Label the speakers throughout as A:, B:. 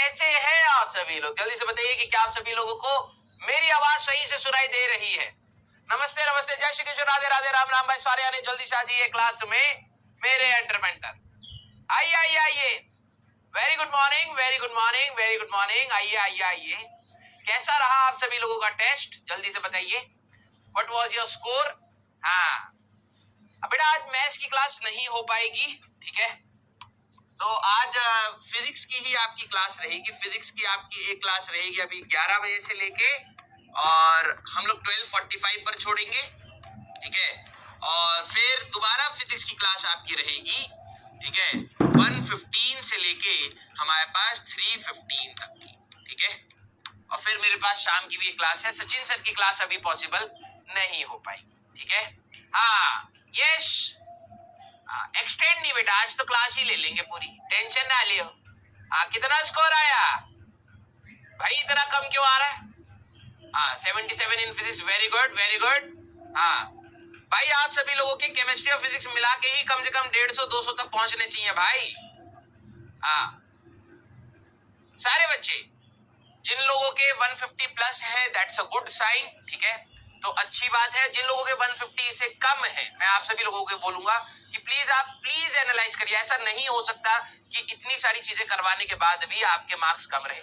A: कैसे हैं आप सभी लोग? जल्दी से बताइए कि क्या आप सभी लोगों को मेरी आवाज सही से सुनाई दे रही है? नमस्ते नमस्ते, जय श्री कृष्ण, राधे राधे, राम राम। भाई सारे आने जल्दी से आ जाइए क्लास में, मेरे एंटर मेंटर। आइए आइए आइए। Very good morning, very good morning, very good morning. आइए आइए आइए। कैसा रहा आप सभी लोगों का टेस्ट? जल्दी से बताइए, व्हाट वाज योर स्कोर? हाँ बेटा, आज मैथ्स की क्लास नहीं हो पाएगी, ठीक है? तो आज फिजिक्स की ही आपकी क्लास रहेगी। फिजिक्स की आपकी एक क्लास रहेगी अभी 11 बजे से लेके, और हम लोग 12:45 पर छोड़ेंगे, ठीक है? और फिर दोबारा फिजिक्स की क्लास आपकी रहेगी, ठीक है, 1:15 से लेके हमारे पास 3:15 तक की, ठीक है? और फिर मेरे पास शाम की भी एक क्लास है। सचिन सर की क्लास अभी पॉसिबल नहीं हो पाई, ठीक है? हाँ, यस, एक्सटेंड नहीं बेटा, आज तो क्लास ही ले लेंगे पूरी, टेंशन ना लियो। हाँ, कितना स्कोर आया भाई? इतना कम क्यों आ रहा है? हाँ, 77 in physics, very good very good. हाँ भाई, आप सभी लोगों की केमिस्ट्री और फिजिक्स मिला के ही कम से कम 150-200 तक पहुंचने चाहिए भाई। हाँ, सारे बच्चे जिन लोगों के 150 प्लस है, दैट्स अ गुड साइन, ठीक है? तो अच्छी बात है। जिन लोगों के 150 से कम है, मैं आप सभी लोगों को बोलूंगा कि प्लीज आप प्लीज एनालाइज करिए। ऐसा नहीं हो सकता कि इतनी सारी चीजें करवाने के बाद भी आपके मार्क्स कम रहे।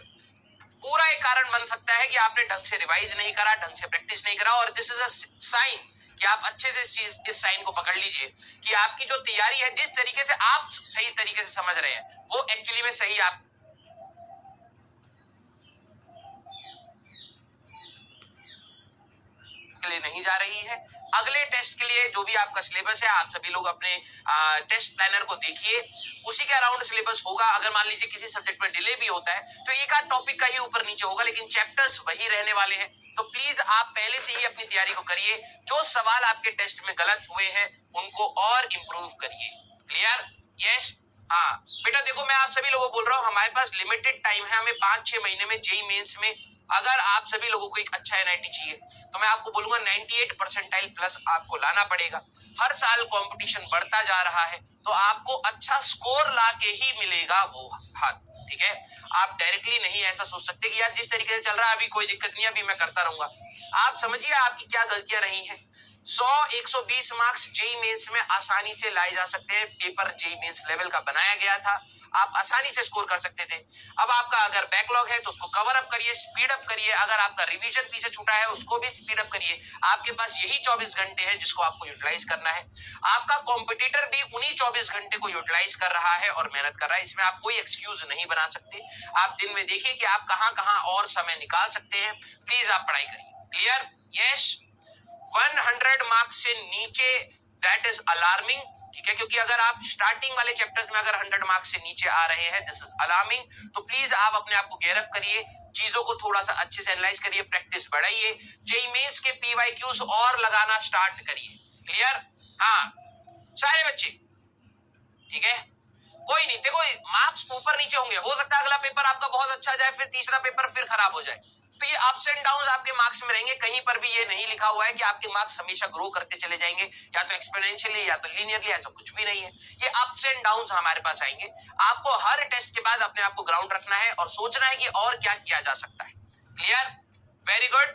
A: पूरा एक कारण बन सकता है कि आपने ढंग से रिवाइज नहीं करा, ढंग से प्रैक्टिस नहीं करा, और दिस इज अ साइन कि आप अच्छे से इस साइन को पकड़ लीजिए कि आपकी जो तैयारी है, जिस तरीके से आप सही तरीके से समझ रहे हैं, वो एक्चुअली में सही आप के लिए नहीं जा रही है। अगले टेस्ट के लिए जो भी आपका सिलेबस है, आप सभी लोग अपने टेस्ट प्लानर को देखिए, उसी के अराउंड सिलेबस होगा। अगर मान लीजिए किसी सब्जेक्ट में डिले भी होता है तो एक आध टॉपिक का ही ऊपर नीचे होगा, लेकिन चैप्टर्स वही रहने वाले हैं। तो प्लीज आप पहले से ही अपनी तैयारी को करिए। जो सवाल आपके टेस्ट में गलत हुए हैं उनको और इम्प्रूव करिए। क्लियर? यस। हाँ बेटा देखो, मैं आप सभी लोगों को बोल रहा हूँ, हमारे पास लिमिटेड टाइम है। हमें 5-6 महीने में जेई मेंस में अगर आप सभी लोगों को एक अच्छा एनआईटी चाहिए तो मैं आपको बोलूंगा 98 परसेंटाइल प्लस आपको लाना पड़ेगा। हर साल कंपटीशन बढ़ता जा रहा है, तो आपको अच्छा स्कोर ला के ही मिलेगा वो हाथ, ठीक है? आप डायरेक्टली नहीं ऐसा सोच सकते कि यार जिस तरीके से चल रहा है अभी कोई दिक्कत नहीं है, अभी मैं करता रहूंगा। आप समझिए आपकी क्या गलतियां रही हैं। 100-120 मार्क्स जेई मेंस में आसानी से लाए जा सकते हैं। पेपर जेई मेंस लेवल का बनाया गया था, आप आसानी से स्कोर कर सकते थे। अब आपका अगर बैकलॉग है तो उसको कवर अप करिए, स्पीड अप करिए। अगर आपका रिवीजन पीछे छूटा है उसको भी स्पीड अप करिए। आपके पास यही 24 घंटे हैं जिसको आपको यूटिलाइज करना है। आपका कॉम्पिटिटर भी उन्हीं 24 घंटे को यूटिलाइज कर रहा है और मेहनत कर रहा है। इसमें आप कोई एक्सक्यूज नहीं बना सकते। आप दिन में देखिए कि आप कहां कहां और समय निकाल सकते हैं। प्लीज आप पढ़ाई करिए। क्लियर? यस। 100 मार्क्स से नीचे दैट इज अलार्मिंग, ठीक है? क्योंकि अगर आप स्टार्टिंग वाले चैप्टर्स में अगर 100 मार्क्स से नीचे आ रहे हैं, दिस इज अलार्मिंग। तो प्लीज आप अपने आप को गेयर अप करिए, चीजों को थोड़ा सा अच्छे से एनालाइज करिए, प्रैक्टिस बढ़ाइए, जेईई मेंस के पीवाईक्यूज और लगाना स्टार्ट करिए। क्लियर? हाँ सारे बच्चे, ठीक है? कोई नहीं, देखो मार्क्स ऊपर नीचे होंगे, हो सकता है अगला पेपर आपका बहुत अच्छा जाए, फिर तीसरा पेपर फिर खराब हो जाए। तो ये अप्स एंड डाउन आपके मार्क्स में रहेंगे। कहीं पर भी ये नहीं लिखा हुआ है कि आपके मार्क्स हमेशा ग्रो करते चले जाएंगे, या तो एक्सपोनेंशियली या तो लीनियरली, ऐसा कुछ भी नहीं है। ये अप्स एंड डाउन हमारे पास आएंगे। आपको हर टेस्ट के बाद अपने आप को ग्राउंड रखना है और सोचना है कि और क्या किया जा सकता है। क्लियर? Very good.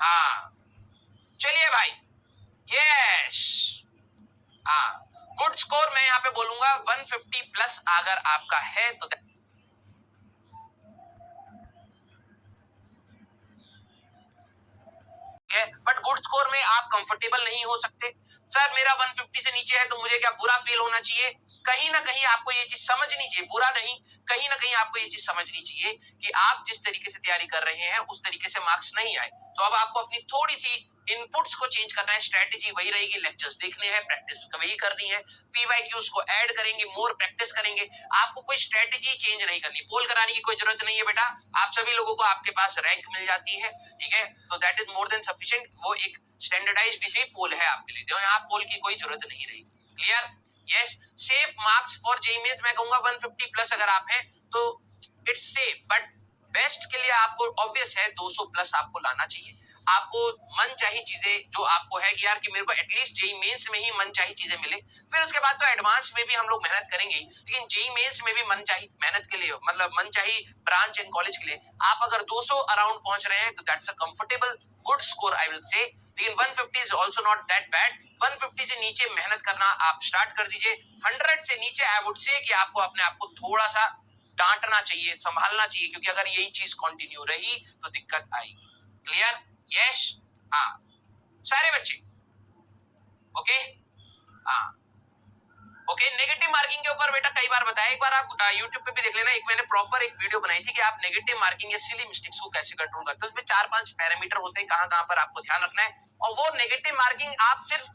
A: हाँ चलिए भाई, यस। हाँ, गुड स्कोर मैं यहाँ पे बोलूंगा 150 प्लस अगर आपका है तो है, बट गुड स्कोर में आप कंफर्टेबल नहीं हो सकते। सर मेरा 150 से नीचे है तो मुझे क्या बुरा फील होना चाहिए? कहीं ना कहीं आपको ये चीज समझनी चाहिए, बुरा नहीं, कहीं ना कहीं आपको ये चीज समझनी चाहिए कि आप जिस तरीके से तैयारी कर रहे हैं उस तरीके से मार्क्स नहीं आए। तो अब आपको अपनी थोड़ी सी इनपुट्स को चेंज करना है। स्ट्रेटेजी वही रहेगी, लेक्चर्स देखने हैं, प्रैक्टिस वही करनी है, पीवाईक्यूज को ऐड करेंगे, मोर प्रैक्टिस करेंगे। आपको कोई स्ट्रेटेजी चेंज नहीं करनी, पोल कराने की कोई जरूरत नहीं है बेटा। आप सभी लोगों को आपके पास रैंक मिल जाती है, ठीक है? तो that is more than sufficient. वो एक स्टैंडर्डाइज्ड ही पोल है आपके लिए, तो यहाँ पोल की कोई जरूरत नहीं रही। Clear? Yes. Safe marks for JEE Mains मैं कहूंगा 150 प्लस अगर आप हैं तो इट्स सेफ, बट बेस्ट के लिए आपको ऑब्वियस है 200 प्लस आपको लाना चाहिए। आपको मन चाहिए चीजें जो आपको है कि यार कि मेरे को एटलीस्ट जेई मेंस में ही मन चाहिए चीजें मिले, फिर उसके बाद तो एडवांस में भी हम लोग मेहनत करेंगे, लेकिन जेई मेंस में भी मन चाहिए मेहनत के लिए, मतलब मन चाहिए ब्रांच एंड कॉलेज के लिए। आप अगर 200 अराउंड पहुंच रहे हैं तो that's a comfortable good score I will say, लेकिन 150 is also not that bad. 150 से नीचे मेहनत करना आप स्टार्ट कर दीजिए। 100 से नीचे आई वुड से कि आपको अपने आप को थोड़ा सा डांटना चाहिए, संभालना चाहिए, क्योंकि अगर यही चीज कंटिन्यू रही तो दिक्कत आएगी। क्लियर? यस। हाँ सारे बच्चे ओके। हाँ ओके। नेगेटिव मार्किंग के ऊपर बेटा कई बार बताया, एक बार आप यूट्यूब पे भी देख लेना, एक मैंने प्रॉपर एक वीडियो बनाई थी कि आप नेगेटिव मार्किंग या सिली मिस्टेक्स को कैसे कंट्रोल करते हैं। उसमें 4-5 पैरामीटर होते हैं, कहां कहां पर आपको ध्यान रखना है, और वो नेगेटिव मार्किंग आप सिर्फ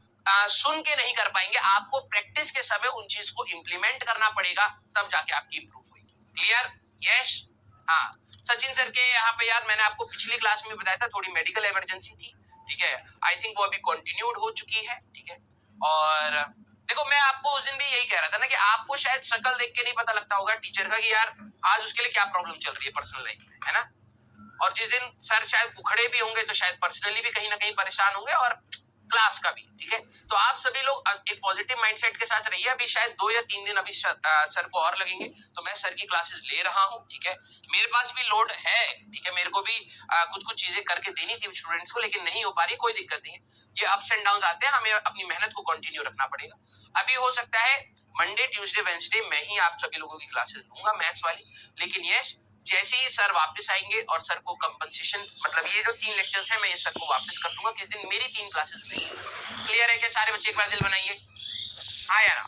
A: सुन के नहीं कर पाएंगे, आपको प्रैक्टिस के समय उन चीज को इंप्लीमेंट करना पड़ेगा, तब जाके आपकी इंप्रूव होगी। क्लियर? यस। हाँ सचिन सर के यहाँ पे यार मैंने आपको पिछली क्लास में बताया था, थोड़ी मेडिकल इमरजेंसी थी, ठीक है, आई थिंक वो अभी कंटिन्यूड हो चुकी है, ठीक है। और देखो मैं आपको उस दिन भी यही कह रहा था ना कि आपको शायद शक्ल देख के नहीं पता लगता होगा टीचर का कि यार आज उसके लिए क्या प्रॉब्लम चल रही है पर्सनल लाइफ में, है ना। और जिस दिन सर शायद उखड़े भी होंगे तो शायद पर्सनली भी कहीं ना कहीं परेशान होंगे, और क्लास का भी, ठीक है। तो आप सभी लोग एक पॉजिटिव माइंडसेट के साथ रहिए। अभी शायद 2 या 3 दिन अभी सर को और लगेंगे, तो मैं सर की क्लासेस ले रहा हूँ, ठीक है। मेरे पास भी लोड है, ठीक है, मेरे को भी कुछ कुछ चीजें करके देनी थी स्टूडेंट्स को, लेकिन नहीं हो पा रही, कोई दिक्कत नहीं है। ये अप्स एंड डाउन आते हैं, हमें अपनी मेहनत को कंटिन्यू रखना पड़ेगा। अभी हो सकता है मंडे ट्यूसडे वेंसडे मैं ही आप सभी लोगों की क्लासेस दूंगा मैथ्स वाली, लेकिन यस जैसे ही सर वापस आएंगे और सर को कंपनसेशन, मतलब ये जो 3 लेक्चर्स है मैं ये सर को वापस कर दूंगा, किस दिन मेरी 3 क्लासेस नहीं है। क्लियर है क्या सारे बच्चे? एक बार दिल बनाइए। हाँ या ना?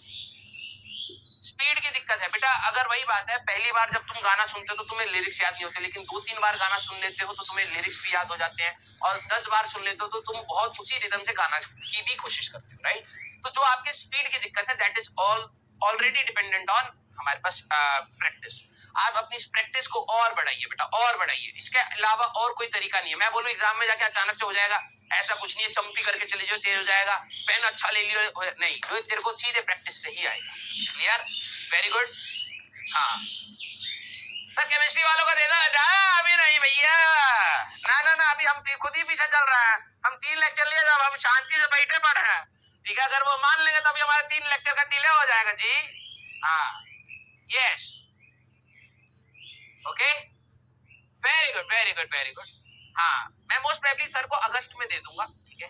A: स्पीड की दिक्कत है बेटा, अगर वही बात है पहली बार जब तुम गाना सुनते हो तो तुम्हें लिरिक्स याद नहीं होते, लेकिन 2-3 बार गाना सुन लेते हो तो तुम्हें लिरिक्स भी याद हो जाते हैं, और 10 बार सुन लेते हो तो तुम बहुत उसी रिदम से गाना की भी कोशिश करते हो, राइट। तो जो आपके स्पीड की दिक्कत है that is already dependent on हमारे पास प्रैक्टिस। आप अपनी इस प्रैक्टिस को और बढ़ाइए बेटा, और बढ़ाइए, इसके अलावा और कोई तरीका नहीं है। मैं बोलूं एग्जाम में जाके अचानक से हो जाएगा, ऐसा कुछ नहीं है, चंपी करके चले जाओ तेज हो जाएगा, पेन अच्छा ले लियो, नहीं, जो तेरे को सीधे प्रैक्टिस से ही आएगा। क्लियर? Very good. हाँ सर केमिस्ट्री वालों का दे दो ना, अभी नहीं भैया, ना ना ना, अभी हम खुद ही पीछे चल रहा है, हम 3 लेक्चर लिए जब हम शांति से बैठे पढ़े हैं, ठीक है, अगर वो मान लेंगे तो अभी हमारे 3 लेक्चर का डिले हो जाएगा जी। हाँ yes okay very good very good very good. हाँ मैं मोस्ट प्रोबेबली सर को अगस्त में दे दूंगा, ठीक है,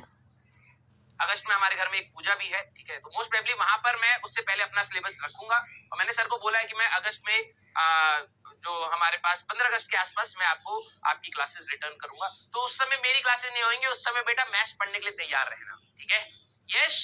A: अगस्त में हमारे घर में एक पूजा भी है, ठीक है, तो मोस्ट प्रोबेबली वहां पर मैं उससे पहले अपना सिलेबस रखूंगा, और मैंने सर को बोला है कि मैं अगस्त में जो हमारे पास 15 अगस्त के आसपास मैं आपको आपकी क्लासेस रिटर्न करूंगा, तो उस समय मेरी क्लासेस नहीं होंगी, उस समय बेटा मैथ्स पढ़ने के लिए तैयार रहना, ठीक है। यस